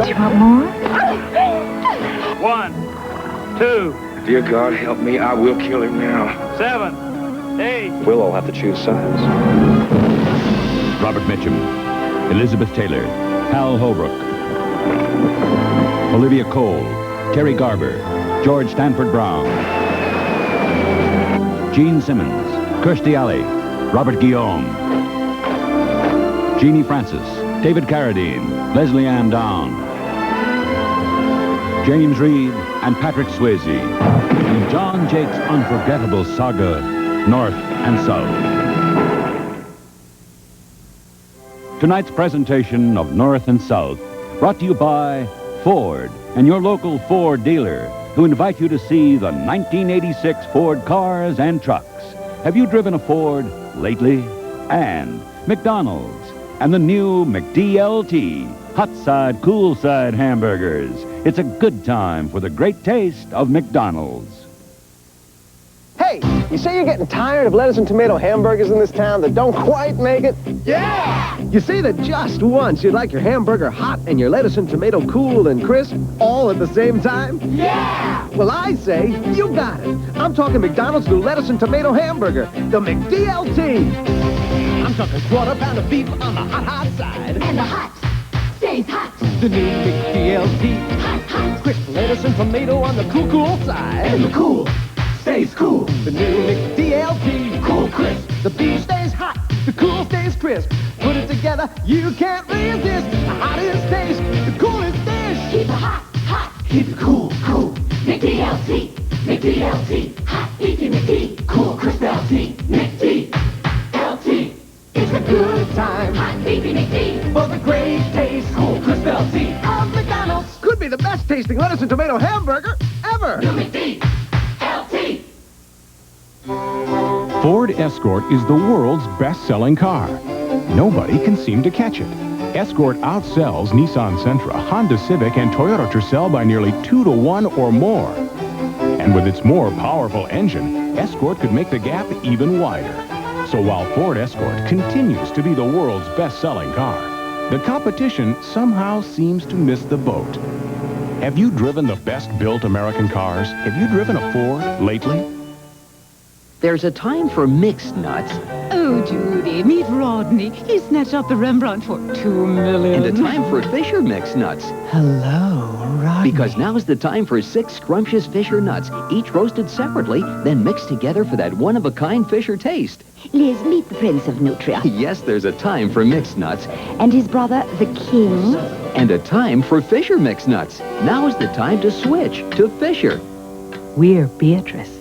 Do you want more? 1, 2. Dear God, help me. I will kill him now. 7, 8. We'll all have to choose sides. Robert Mitchum, Elizabeth Taylor, Hal Holbrook, Olivia Cole, Terry Garber, George Stanford Brown, Gene Simmons, Kirstie Alley, Robert Guillaume, Jeannie Francis, David Carradine, Leslie Ann Down, James Reed, and Patrick Swayze in John Jake's unforgettable saga, North and South. Tonight's presentation of North and South, brought to you by Ford and your local Ford dealer, who invite you to see the 1986 Ford cars and trucks. Have you driven a Ford lately? And McDonald's and the new McDLT, hot side, cool side hamburgers. It's a good time for the great taste of McDonald's. Hey, you say you're getting tired of lettuce and tomato hamburgers in this town that don't quite make it? Yeah! You say that just once you'd like your hamburger hot and your lettuce and tomato cool and crisp all at the same time? Yeah! Well, I say you got it. I'm talking McDonald's new lettuce and tomato hamburger, the McDLT. I'm talking quarter pound of beef on the hot side. And the hot stays hot. The new McDLT. Hot, hot. Crisp lettuce and tomato on the cool side. And the cool stays cool. The new McDLT. Cool crisp. The beef stays hot, the cool stays crisp. Put it together, you can't resist. The hottest taste, the coolest dish. Keep it hot, hot. Keep it cool, cool. McDLT, McDLT. Hot, beefy McD. Cool, crisp LT. McDLT. It's a good time. Hot, beefy McD. For the great taste, Cool, crisp LT. of McDonald's. Could be the best tasting lettuce and tomato hamburger ever. New McDLT. Ford Escort is the world's best-selling car. Nobody can seem to catch it. Escort outsells Nissan Sentra, Honda Civic, and Toyota Tercel by nearly 2 to 1 or more. And with its more powerful engine, Escort could make the gap even wider. So while Ford Escort continues to be the world's best-selling car, the competition somehow seems to miss the boat. Have you driven the best-built American cars? Have you driven a Ford lately? There's a time for mixed nuts. Oh, Judy, meet Rodney. He snatched up the Rembrandt for $2 million. And a time for Fisher mixed nuts. Hello, Rodney. Because now's the time for 6 scrumptious Fisher nuts, each roasted separately, then mixed together for that one-of-a-kind Fisher taste. Liz, meet the Prince of Nutria. Yes, there's a time for mixed nuts. And his brother, the King. And a time for Fisher mixed nuts. Now is the time to switch to Fisher. We're Beatrice.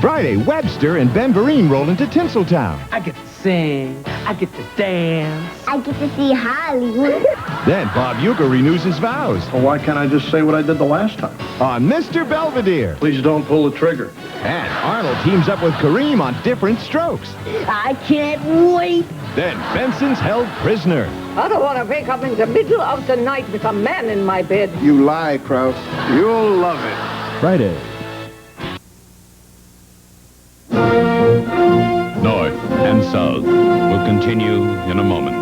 Friday, Webster and Ben Vereen roll into Tinseltown. I get to sing. I get to dance. I get to see Hollywood. Then Bob Uecker renews his vows Well, why can't I just say what I did the last time? on Mr. Belvedere. Please don't pull the trigger. And Arnold teams up with Kareem on Different Strokes. I can't wait. Then Benson's held prisoner. I don't want to wake up in the middle of the night with a man in my bed. You lie, Krause. You'll love it. Friday. North and South will continue in a moment.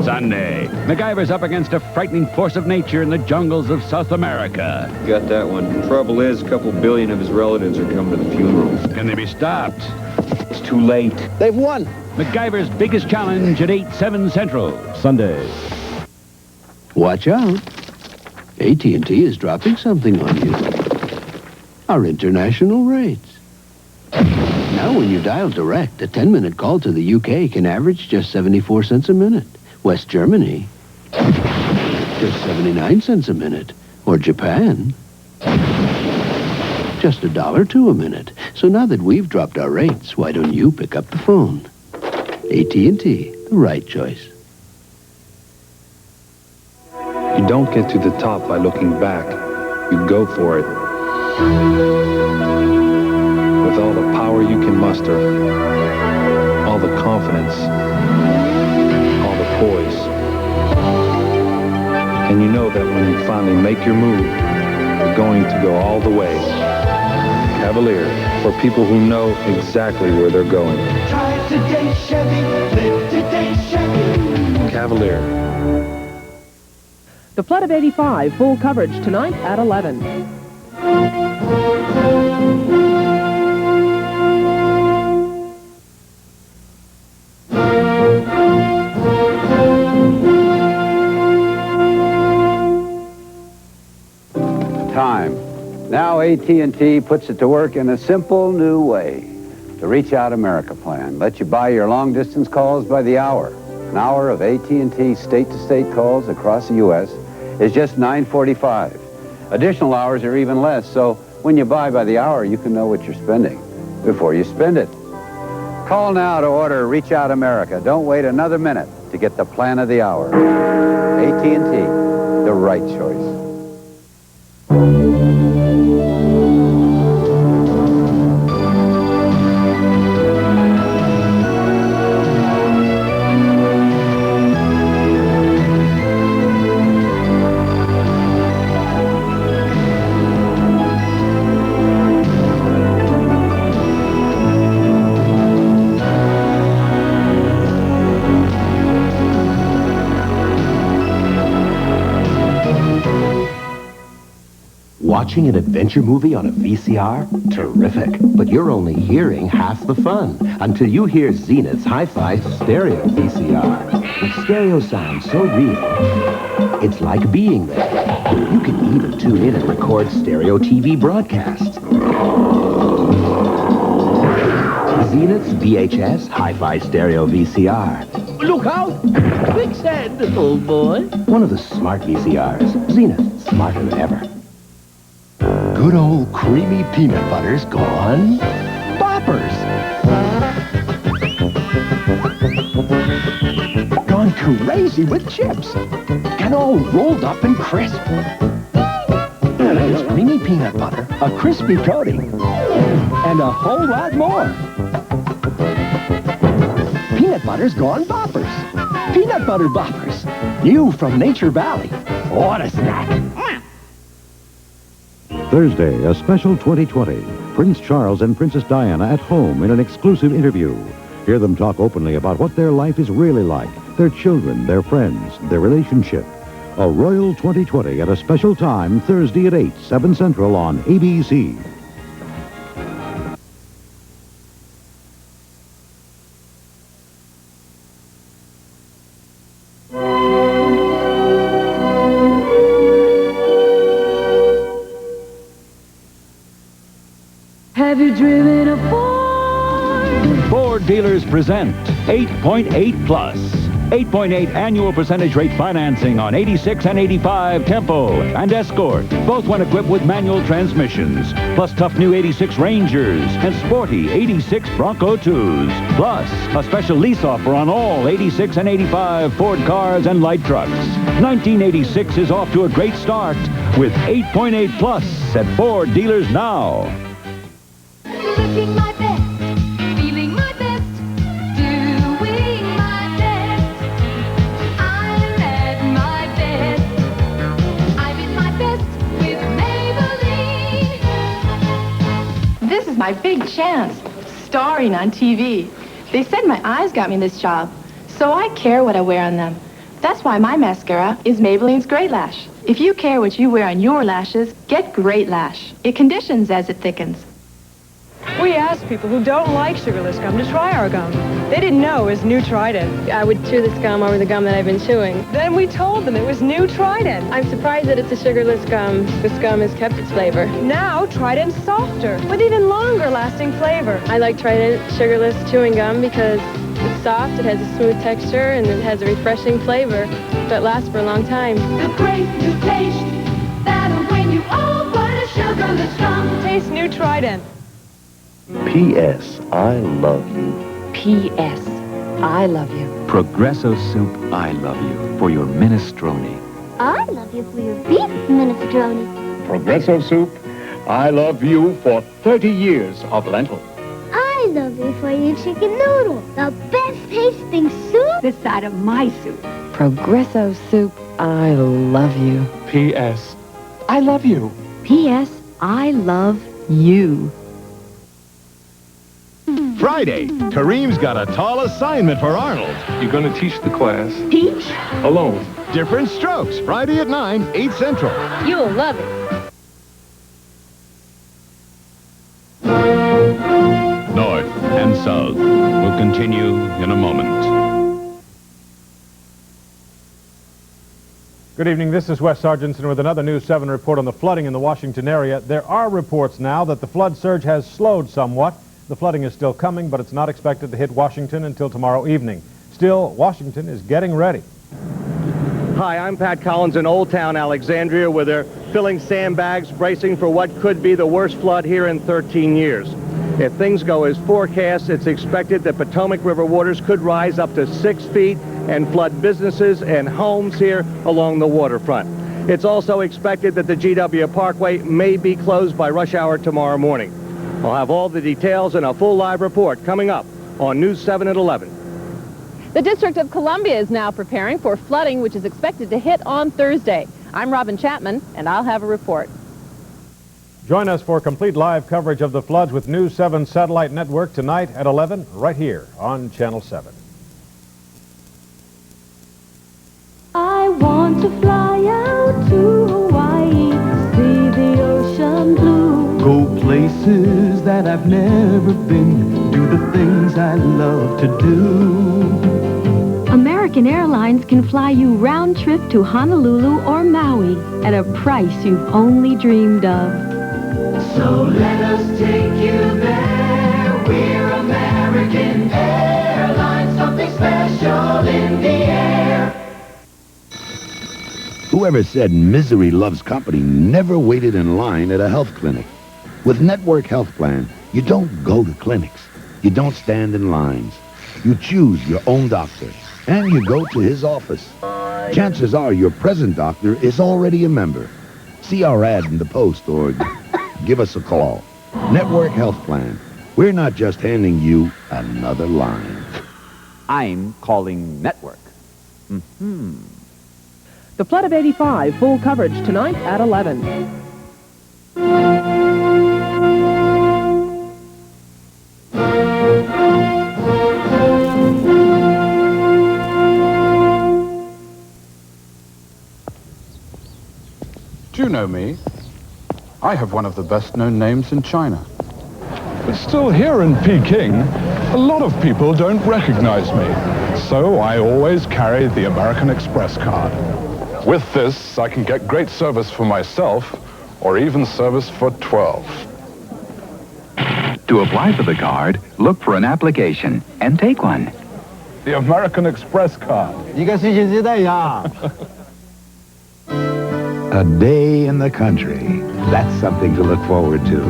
Sunday, MacGyver's up against a frightening force of nature in the jungles of South America. Got that one. Trouble is, a couple billion of his relatives are coming to the funeral. Can they be stopped? It's too late. They've won. MacGyver's biggest challenge at 8/7 Central, Sunday. Watch out. AT&T is dropping something on you. Our international rates. Now when you dial direct, a 10-minute call to the UK can average just 74 cents a minute. West Germany, just 79 cents a minute. Or Japan, just $1.02 a minute. So now that we've dropped our rates, why don't you pick up the phone? AT&T, the right choice. You don't get to the top by looking back. You go for it. With all the power you can muster, all the confidence, all the poise. And you know that when you finally make your move, you're going to go all the way. Cavalier, for people who know exactly where they're going. Try today, Chevy. Live today, Chevy. Cavalier. The Flood of 85, full coverage tonight at 11. Time. Now AT&T puts it to work in a simple new way. The Reach Out America plan lets you buy your long-distance calls by the hour. An hour of AT&T state-to-state calls across the U.S. is just $9.45. Additional hours are even less, so when you buy by the hour, you can know what you're spending before you spend it. Call now to order Reach Out America. Don't wait another minute to get the plan of the hour. AT&T, the right choice. Watching an adventure movie on a VCR? Terrific. But you're only hearing half the fun until you hear Zenith's Hi-Fi Stereo VCR. With stereo sound so real, it's like being there. You can even tune in and record stereo TV broadcasts. Zenith's VHS Hi-Fi Stereo VCR. Look out! Quicksand, old boy. One of the smart VCRs. Zenith, smarter than ever. Good old creamy peanut butter's gone boppers. Gone crazy with chips. And all rolled up and crisp. There's creamy peanut butter, a crispy coating, and a whole lot more. Peanut butter's gone boppers. Peanut butter boppers. New from Nature Valley. What a snack. Thursday, a special 2020. Prince Charles and Princess Diana at home in an exclusive interview. Hear them talk openly about what their life is really like, their children, their friends, their relationship. A Royal 2020 at a special time, Thursday at 8, 7 Central on ABC. Have you driven a Ford? Ford dealers present 8.8 Plus. 8.8 annual percentage rate financing on 86 and 85 Tempo and Escort, both when equipped with manual transmissions, plus tough new 86 Rangers and sporty 86 Bronco 2s. Plus, a special lease offer on all 86 and 85 Ford cars and light trucks. 1986 is off to a great start with 8.8 Plus at Ford dealers now. Looking my best, feeling my best, doing my best. I'm at my best. I'm in my best with Maybelline. This is my big chance, starring on TV. They said my eyes got me this job, so I care what I wear on them. That's why my mascara is Maybelline's Great Lash. If you care what you wear on your lashes, get Great Lash. It conditions as it thickens. We asked people who don't like sugarless gum to try our gum. They didn't know it was new Trident. I would chew this gum over the gum that I've been chewing. Then we told them it was new Trident. I'm surprised that it's a sugarless gum. This gum has kept its flavor. Now Trident's softer, with even longer lasting flavor. I like Trident sugarless chewing gum because it's soft, it has a smooth texture, and it has a refreshing flavor that lasts for a long time. The great new taste that'll bring you over to sugarless gum. Taste new Trident. P.S. I love you. P.S. I love you. Progresso Soup, I love you for your minestrone. I love you for your beef minestrone. Progresso Soup, I love you for 30 years of lentil. I love you for your chicken noodle, the best tasting soup this side of my soup. Progresso Soup, I love you. P.S. I love you. P.S. I love you. Friday, Kareem's got a tall assignment for Arnold. You're going to teach the class. Teach? Alone. Different strokes. Friday at 9, 8 Central. You'll love it. North and South will continue in a moment. Good evening. This is Wes Sargentson with another News 7 report on the flooding in the Washington area. There are reports now that the flood surge has slowed somewhat. The flooding is still coming, but it's not expected to hit Washington until tomorrow evening. Still, Washington is getting ready. Hi, I'm Pat Collins in Old Town Alexandria, where they're filling sandbags, bracing for what could be the worst flood here in 13 years. If things go as forecast, it's expected that Potomac River waters could rise up to 6 feet and flood businesses and homes here along the waterfront. It's also expected that the GW Parkway may be closed by rush hour tomorrow morning. I'll have all the details and a full live report coming up on News 7 at 11. The District of Columbia is now preparing for flooding, which is expected to hit on Thursday. I'm Robin Chapman, and I'll have a report. Join us for complete live coverage of the floods with News 7 Satellite Network tonight at 11, right here on Channel 7. I want to fly out to Hawaii, see the ocean blue. Go places that I've never been, do the things I love to do. American Airlines can fly you round trip to Honolulu or Maui at a price you've only dreamed of. So let us take you there. We're American Airlines, something special in the air. Whoever said misery loves company never waited in line at a health clinic. With Network Health Plan, you don't go to clinics. You don't stand in lines. You choose your own doctor, and you go to his office. Chances are your present doctor is already a member. See our ad in the Post or give us a call. Network Health Plan. We're not just handing you another line. I'm calling Network. The flood of 85, full coverage tonight at 11. Do you know me? I have one of the best-known names in China. But still here in Peking, a lot of people don't recognize me. So I always carry the American Express card. With this, I can get great service for myself, or even service for 12. To apply for the card, look for an application and take one. The American Express card. A day in the country. That's something to look forward to.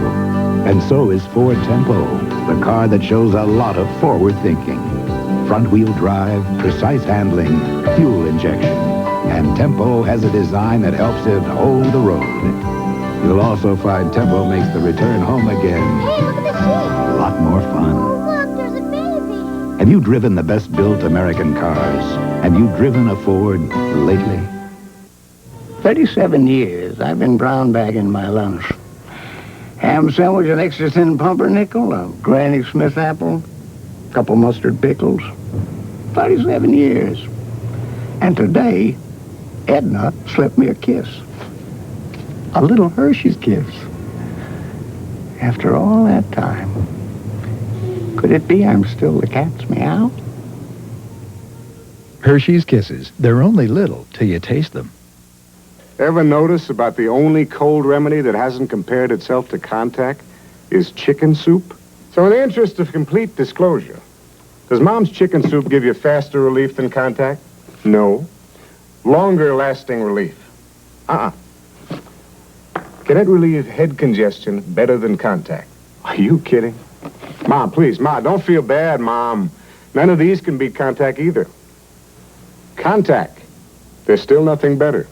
And so is Ford Tempo, the car that shows a lot of forward thinking. Front-wheel drive, precise handling, fuel injection. And Tempo has a design that helps it hold the road. You'll also find Tempo makes the return home again a lot more fun. Oh, look, there's a baby. Have you driven the best-built American cars? Have you driven a Ford lately? 37 years I've been brown bagging my lunch. Ham sandwich, an extra thin pumpernickel, a Granny Smith apple, a couple mustard pickles. 37 years. And today, Edna slipped me a kiss. A little Hershey's kiss. After all that time, could it be I'm still the cat's meow? Hershey's Kisses. They're only little till you taste them. Ever notice about the only cold remedy that hasn't compared itself to contact is chicken soup? So in the interest of complete disclosure, does Mom's chicken soup give you faster relief than contact? No. Longer lasting relief? Can it relieve head congestion better than contact? Are you kidding? Mom, please, Ma, don't feel bad, Mom. None of these can beat contact either. Contact. There's still nothing better.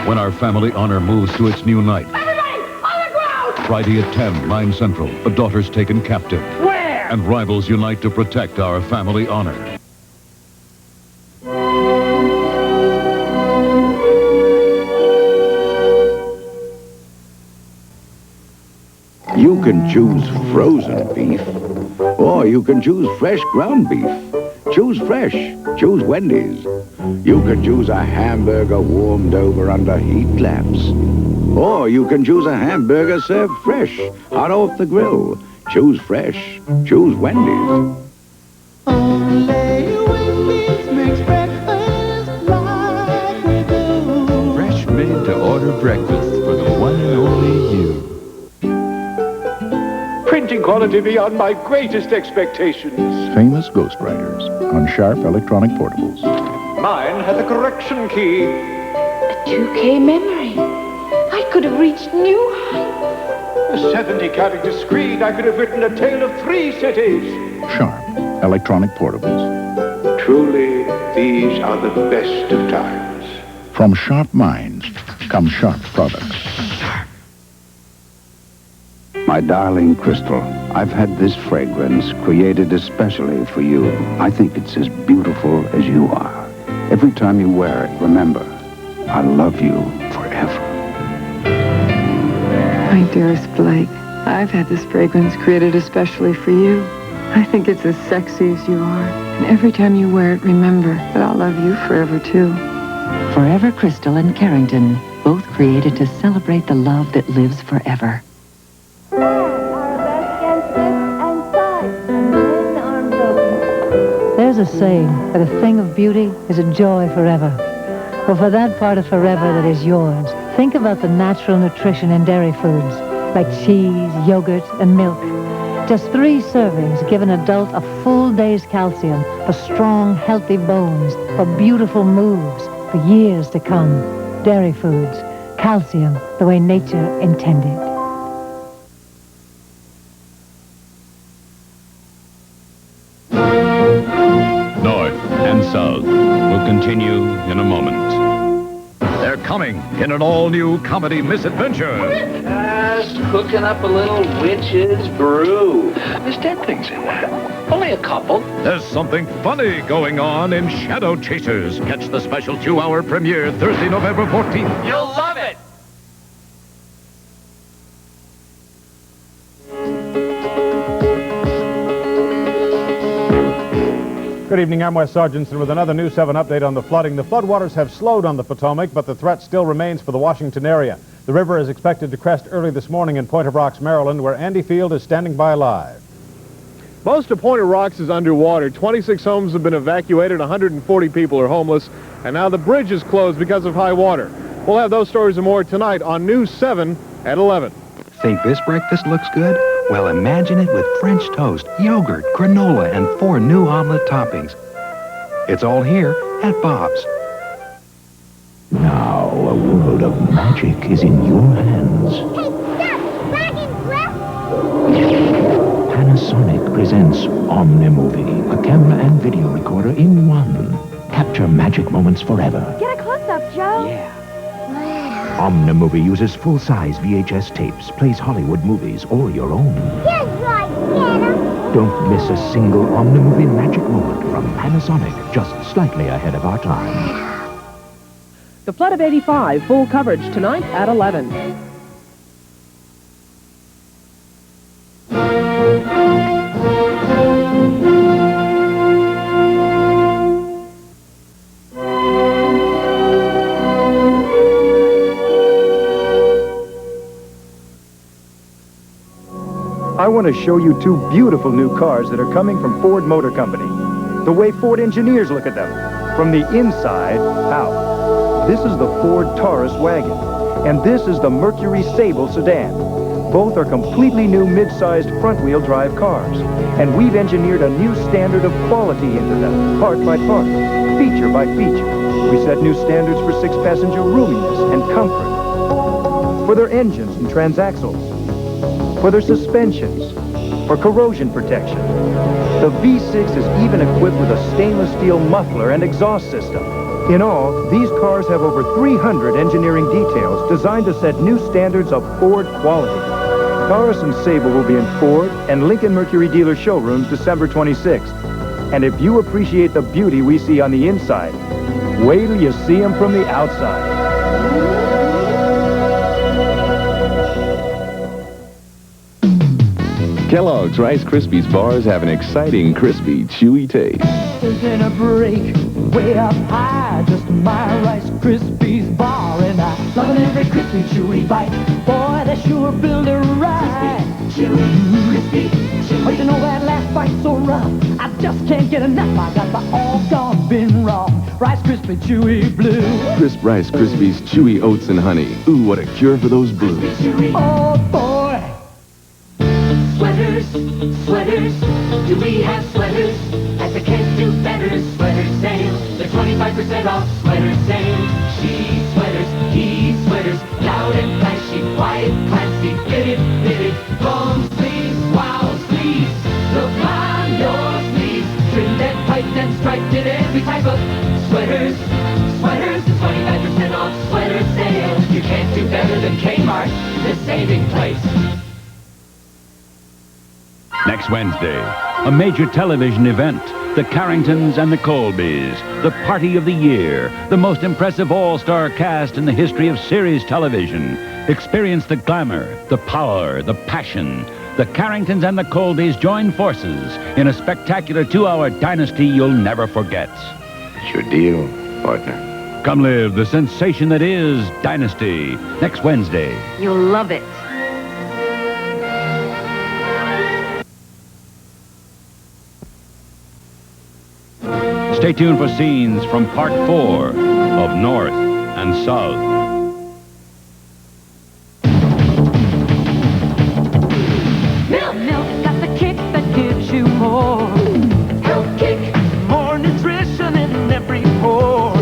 When our family honor moves to its new night. Everybody, on the ground! Friday at 10, 9 Central, a daughter's taken captive. Where? And rivals unite to protect our family honor. You can choose frozen beef, or you can choose fresh ground beef. Choose fresh. Choose Wendy's. You can choose a hamburger warmed over under heat lamps. Or you can choose a hamburger served fresh, hot off the grill. Choose fresh. Choose Wendy's. Only Wendy's makes breakfast like we do. Fresh made-to-order breakfast for the one and only you. Printing quality beyond my greatest expectations. Famous Ghostwriters on sharp electronic portables. Mine has a correction key. A 2K memory. I could have reached new heights. A 70-character screen. I could have written a tale of 3 cities. Sharp electronic portables. Truly, these are the best of times. From sharp minds come sharp products. My darling Crystal, I've had this fragrance created especially for you. I think it's as beautiful as you are. Every time you wear it, remember, I love you forever. My dearest Blake, I've had this fragrance created especially for you. I think it's as sexy as you are. And every time you wear it, remember that I'll love you forever, too. Forever Crystal and Carrington, both created to celebrate the love that lives forever. There's a saying that a thing of beauty is a joy forever. Well, for that part of forever that is yours, think about the natural nutrition in dairy foods, like cheese, yogurt, and milk. Just 3 servings give an adult a full day's calcium for strong, healthy bones, for beautiful moves, for years to come. Dairy foods, calcium the way nature intended. North and South will continue in a moment. They're coming in an all-new comedy misadventure. Just cooking up a little witch's brew. There's dead things in there. Only a couple. There's something funny going on in Shadow Chasers. Catch the special 2-hour premiere Thursday, November 14th. You'll love it. Good evening, I'm Wes Sargentson with another News 7 update on the flooding. The floodwaters have slowed on the Potomac, but the threat still remains for the Washington area. The river is expected to crest early this morning in Point of Rocks, Maryland, where Andy Field is standing by live. Most of Point of Rocks is underwater. 26 homes have been evacuated, 140 people are homeless, and now the bridge is closed because of high water. We'll have those stories and more tonight on News 7 at 11. Think this breakfast looks good? Well, imagine it with French toast, yogurt, granola, and 4 new omelet toppings. It's all here at Bob's. Now, a world of magic is in your hands. Hey, stop! Dragon breath! Panasonic presents Omnimovie, a camera and video recorder in one. Capture magic moments forever. Get a close-up, Joe. Yeah. Omnimovie uses full-size VHS tapes, plays Hollywood movies or your own. Here's right, Santa. Don't miss a single Omnimovie magic moment from Panasonic, just slightly ahead of our time. The Flood of 85, full coverage tonight at 11. I want to show you 2 beautiful new cars that are coming from Ford Motor Company. The way Ford engineers look at them, from the inside out. This is the Ford Taurus wagon, and this is the Mercury Sable sedan. Both are completely new mid-sized front-wheel drive cars, and we've engineered a new standard of quality into them, part by part, feature by feature. We set new standards for 6-passenger roominess and comfort, for their engines and transaxles, for their suspensions, for corrosion protection. The V6 is even equipped with a stainless steel muffler and exhaust system. In all, these cars have over 300 engineering details designed to set new standards of Ford quality. Taurus and Sable will be in Ford and Lincoln Mercury dealer showrooms December 26th. And if you appreciate the beauty we see on the inside, wait till you see them from the outside. Kellogg's Rice Krispies bars have an exciting, crispy, chewy taste. There's been a break way up high, just my Rice Krispies bar, and I loving every crispy, chewy bite. Boy, they sure build a ride. Crispy, chewy. But you know that last bite's so rough, I just can't get enough. I got my all gone been wrong. Rice Krispie, chewy blue. Crisp Rice Krispies, chewy oats and honey. Ooh, what a cure for those blues. Oh boy. Sweaters, sweaters, do we have sweaters? At the Can't Do Better sweater sale, the 25% off sweater sale. She sweaters, he sweaters, loud and flashy, quiet, classy, fitted, long sleeves, wow sleeves. Look on your sleeves, trimmed and piped and striped in every type of sweaters. Sweaters, the 25% off sweater sale. You can't do better than Kmart, the saving place. Next Wednesday, a major television event. The Carringtons and the Colbys, the party of the year, the most impressive all-star cast in the history of series television. Experience the glamour, the power, the passion. The Carringtons and the Colbys join forces in a spectacular 2-hour dynasty you'll never forget. It's your deal, partner. Come live the sensation that is Dynasty next Wednesday. You'll love it. Stay tuned for scenes from Part 4 of North and South. Milk's got the kick that gives you more. Health kick. More nutrition in every pore.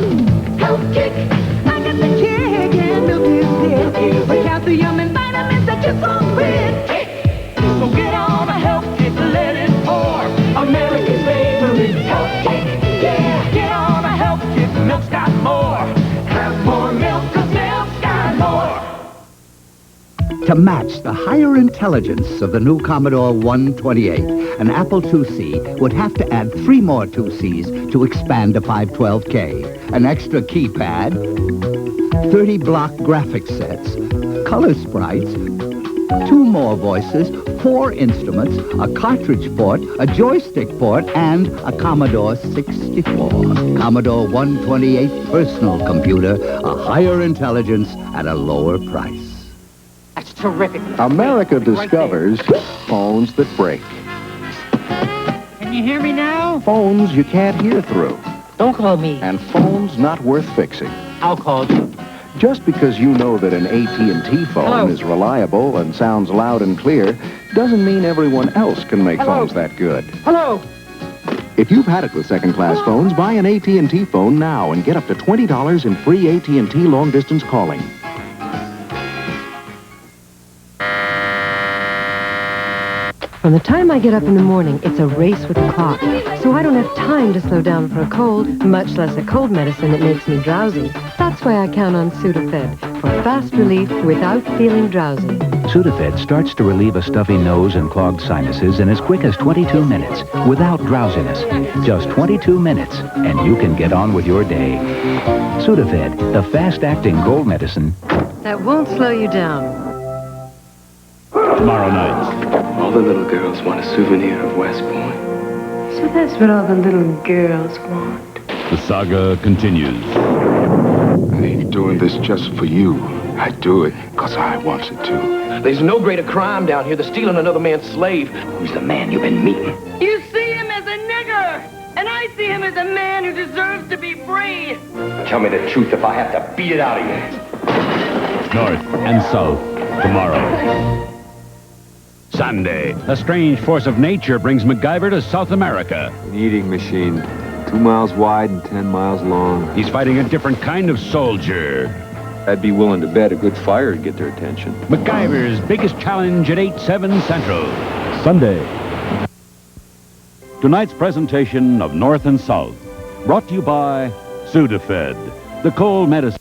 Health kick. I got the kick and milk is it. With calcium and vitamins that you're so quick. So get on a health kick, let it pour. America's favorite health kick. Yeah, get on a health kick, milk's got more. Have more milk, 'cause milk's got more. To match the higher intelligence of the new Commodore 128, an Apple IIc would have to add 3 more 2Cs to expand to 512K. An extra keypad, 30 block graphic sets, color sprites, 2 more voices, 4 instruments, a cartridge port, a joystick port, and a Commodore 64. Commodore 128 personal computer, a higher intelligence at a lower price. That's terrific. America discovers phones that break. Can you hear me now? Phones you can't hear through. Don't call me. And phones not worth fixing. I'll call you. Just because you know that an AT&T phone Hello. is reliable and sounds loud and clear doesn't mean everyone else can make phones that good. Hello. If you've had it with second-class phones, buy an AT&T phone now and get up to $20 in free AT&T long-distance calling. From the time I get up in the morning, it's a race with the clock. So I don't have time to slow down for a cold, much less a cold medicine that makes me drowsy. That's why I count on Sudafed for fast relief without feeling drowsy. Sudafed starts to relieve a stuffy nose and clogged sinuses in as quick as 22 minutes without drowsiness. Just 22 minutes, and you can get on with your day. Sudafed, the fast-acting cold medicine That won't slow you down. Tomorrow night. All the little girls want a souvenir of West Point. So that's what all the little girls want. The saga continues. I ain't doing this just for you. I do it because I want it to. There's no greater crime down here than stealing another man's slave. Who's the man you've been meeting? You see him as a nigger, and I see him as a man who deserves to be free. Tell me the truth if I have to beat it out of you. North and South, tomorrow. Sunday, a strange force of nature brings MacGyver to South America. An eating machine, 2 miles wide and 10 miles long. He's fighting a different kind of soldier. I'd be willing to bet a good fire to get their attention. MacGyver's biggest challenge at 8/7 Central. Sunday. Tonight's presentation of North and South, brought to you by Sudafed, the cold medicine.